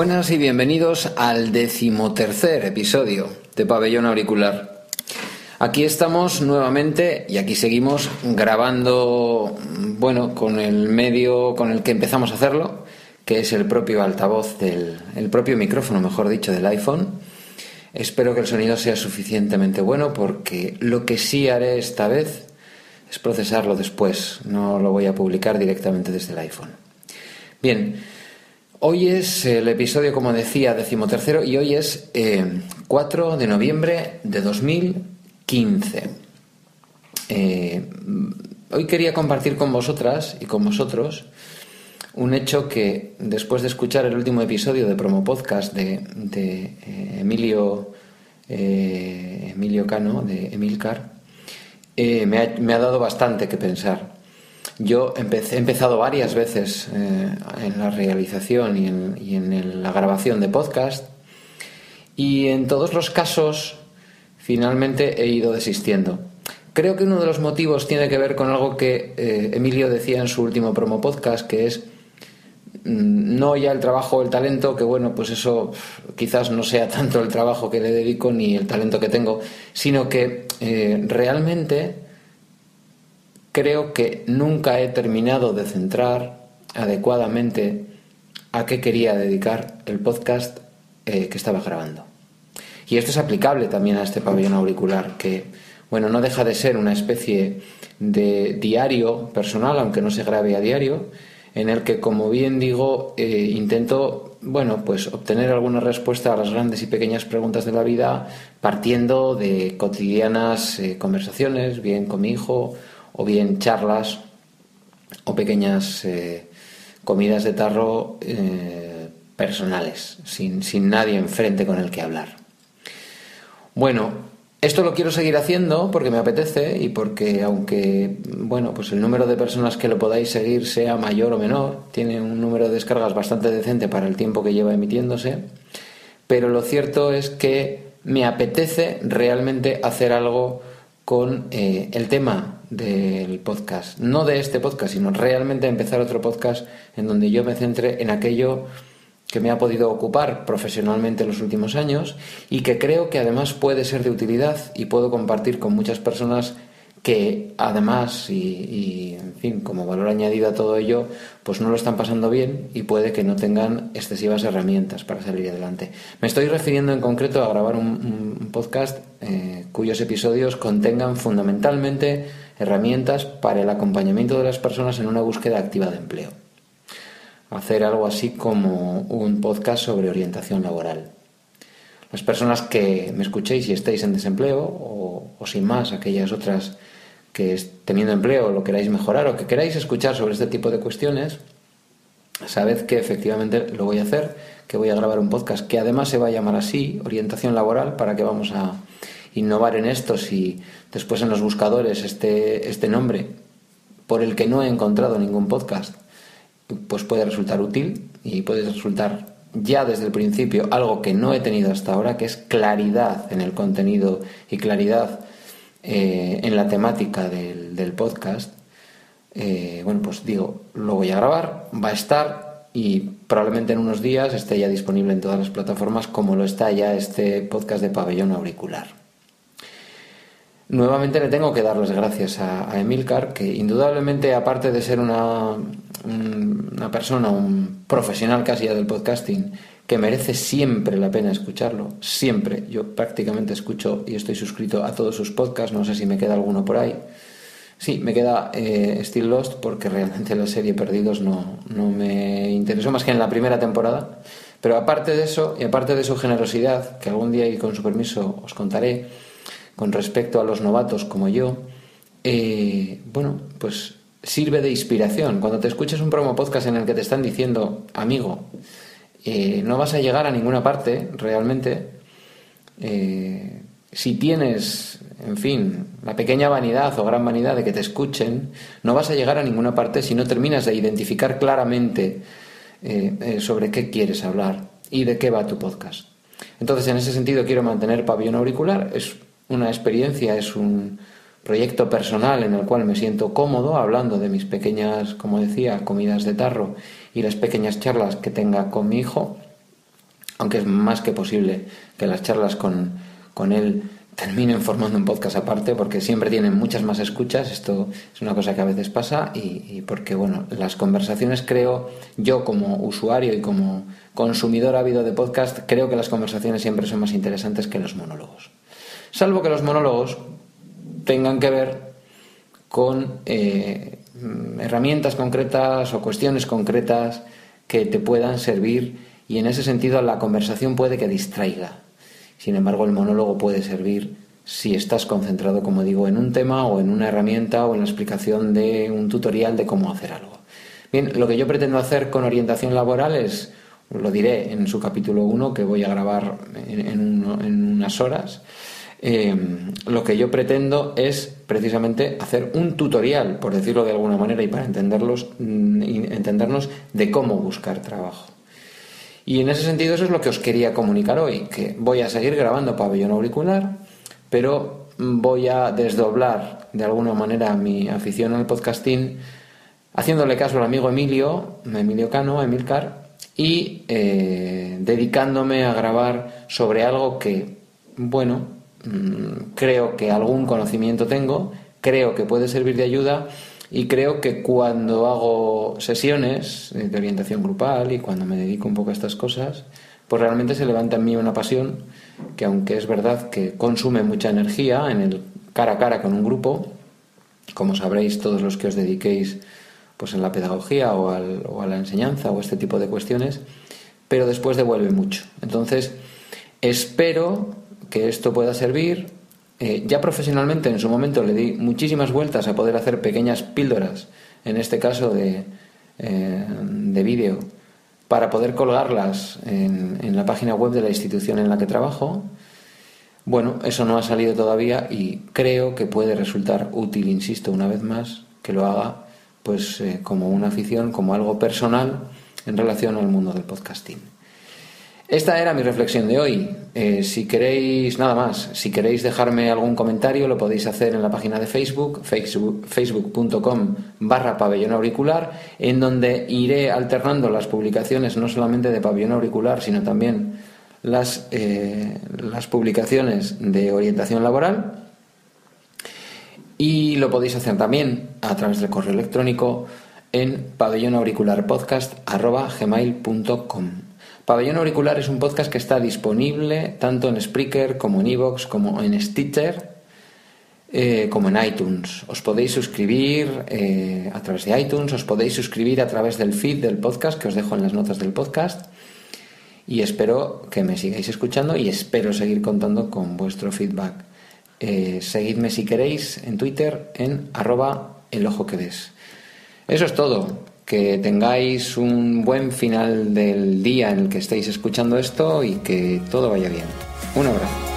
Buenas y bienvenidos al 13º episodio de Pabellón Auricular. Aquí estamos nuevamente y aquí seguimos grabando, con el medio con el que empezamos a hacerlo, que es el propio altavoz el propio micrófono, mejor dicho, del iPhone. Espero que el sonido sea suficientemente bueno porque lo que sí haré esta vez es procesarlo después, no lo voy a publicar directamente desde el iPhone. Bien, hoy es el episodio, como decía, 13º y hoy es 4 de noviembre de 2015. Hoy quería compartir con vosotras y con vosotros un hecho que, después de escuchar el último episodio de Promo Podcast de Emilio Cano, de Emilcar, me ha dado bastante que pensar. Yo he empezado varias veces en la realización y en la grabación de podcast, y en todos los casos finalmente he ido desistiendo. Creo que uno de los motivos tiene que ver con algo que Emilio decía en su último promo podcast, que es no ya el trabajo o el talento, que pues eso quizás no sea tanto el trabajo que le dedico ni el talento que tengo, sino que realmente creo que nunca he terminado de centrar adecuadamente a qué quería dedicar el podcast que estaba grabando. Y esto es aplicable también a este pabellón auricular, que no deja de ser una especie de diario personal, aunque no se grabe a diario, en el que, como bien digo, intento obtener alguna respuesta a las grandes y pequeñas preguntas de la vida, partiendo de cotidianas conversaciones, bien con mi hijo, o bien charlas o pequeñas comidas de tarro personales, sin nadie enfrente con el que hablar. Esto lo quiero seguir haciendo porque me apetece y porque, aunque el número de personas que lo podáis seguir sea mayor o menor, tiene un número de descargas bastante decente para el tiempo que lleva emitiéndose, pero lo cierto es que me apetece realmente hacer algo con el tema del podcast, no de este podcast, sino realmente empezar otro podcast en donde yo me centre en aquello que me ha podido ocupar profesionalmente en los últimos años y que creo que además puede ser de utilidad y puedo compartir con muchas personas que además y en fin, como valor añadido a todo ello, pues no lo están pasando bien y puede que no tengan excesivas herramientas para salir adelante. Me estoy refiriendo en concreto a grabar un podcast cuyos episodios contengan fundamentalmente herramientas para el acompañamiento de las personas en una búsqueda activa de empleo. Hacer algo así como un podcast sobre orientación laboral. Las personas que me escuchéis y estéis en desempleo, o sin más, aquellas otras que teniendo empleo lo queráis mejorar o que queráis escuchar sobre este tipo de cuestiones, sabed que efectivamente lo voy a hacer, que voy a grabar un podcast que además se va a llamar así, orientación laboral, para que vamos a innovar en esto. Si después en los buscadores este nombre, por el que no he encontrado ningún podcast, pues puede resultar útil y puede resultar ya desde el principio algo que no he tenido hasta ahora, que es claridad en el contenido y claridad en la temática del podcast. Lo voy a grabar, va a estar y probablemente en unos días esté ya disponible en todas las plataformas, como lo está ya este podcast de Pabellón Auricular. Nuevamente le tengo que dar las gracias a Emilcar, que indudablemente, aparte de ser una persona, un profesional casi ya del podcasting, que merece siempre la pena escucharlo, siempre. Yo prácticamente escucho y estoy suscrito a todos sus podcasts, no sé si me queda alguno por ahí. Sí, me queda Still Lost, porque realmente la serie Perdidos no me interesó más que en la primera temporada. Pero aparte de eso, y aparte de su generosidad, que algún día y con su permiso os contaré, con respecto a los novatos como yo, pues sirve de inspiración. Cuando te escuchas un promo podcast en el que te están diciendo, amigo, no vas a llegar a ninguna parte realmente, si tienes, en fin, la pequeña vanidad o gran vanidad de que te escuchen, no vas a llegar a ninguna parte si no terminas de identificar claramente sobre qué quieres hablar y de qué va tu podcast. Entonces, en ese sentido, quiero mantener Pabellón Auricular. Es una experiencia, es un proyecto personal en el cual me siento cómodo hablando de mis pequeñas, como decía, comidas de tarro y las pequeñas charlas que tenga con mi hijo, aunque es más que posible que las charlas con él terminen formando un podcast aparte, porque siempre tienen muchas más escuchas. Esto es una cosa que a veces pasa y porque, bueno, las conversaciones, creo, yo como usuario y como consumidor ávido de podcast, creo que las conversaciones siempre son más interesantes que los monólogos. Salvo que los monólogos tengan que ver con herramientas concretas o cuestiones concretas que te puedan servir, y en ese sentido la conversación puede que distraiga. Sin embargo, el monólogo puede servir si estás concentrado, como digo, en un tema o en una herramienta o en la explicación de un tutorial de cómo hacer algo. Bien, lo que yo pretendo hacer con orientación laboral es, lo diré en su capítulo 1, que voy a grabar en unas horas. Lo que yo pretendo es precisamente hacer un tutorial, por decirlo de alguna manera, y para entendernos de cómo buscar trabajo. Y en ese sentido eso es lo que os quería comunicar hoy, que voy a seguir grabando Pabellón Auricular, pero voy a desdoblar de alguna manera mi afición al podcasting, haciéndole caso al amigo Emilio Cano, Emilcar, y dedicándome a grabar sobre algo que, bueno, creo que algún conocimiento tengo, creo que puede servir de ayuda, y creo que cuando hago sesiones de orientación grupal y cuando me dedico un poco a estas cosas, pues realmente se levanta en mí una pasión que, aunque es verdad que consume mucha energía en el cara a cara con un grupo, como sabréis todos los que os dediquéis pues en la pedagogía o a la enseñanza o este tipo de cuestiones, pero después devuelve mucho. Entonces, espero que esto pueda servir. Ya profesionalmente en su momento le di muchísimas vueltas a poder hacer pequeñas píldoras, en este caso de vídeo, para poder colgarlas en la página web de la institución en la que trabajo. Bueno, eso no ha salido todavía y creo que puede resultar útil, insisto una vez más, que lo haga pues como una afición, como algo personal en relación al mundo del podcasting. Esta era mi reflexión de hoy. Si queréis, nada más, si queréis dejarme algún comentario, lo podéis hacer en la página de facebook.com/Pabellón Auricular, en donde iré alternando las publicaciones no solamente de Pabellón Auricular, sino también las publicaciones de orientación laboral. Y lo podéis hacer también a través del correo electrónico en pabellonauricularpodcast@gmail.com. Pabellón Auricular es un podcast que está disponible tanto en Spreaker como en iVoox, como en Stitcher, como en iTunes. Os podéis suscribir a través de iTunes, os podéis suscribir a través del feed del podcast que os dejo en las notas del podcast, y espero que me sigáis escuchando y espero seguir contando con vuestro feedback. Seguidme si queréis en Twitter en @elojoqueves. Eso es todo. Que tengáis un buen final del día en el que estéis escuchando esto y que todo vaya bien. Un abrazo.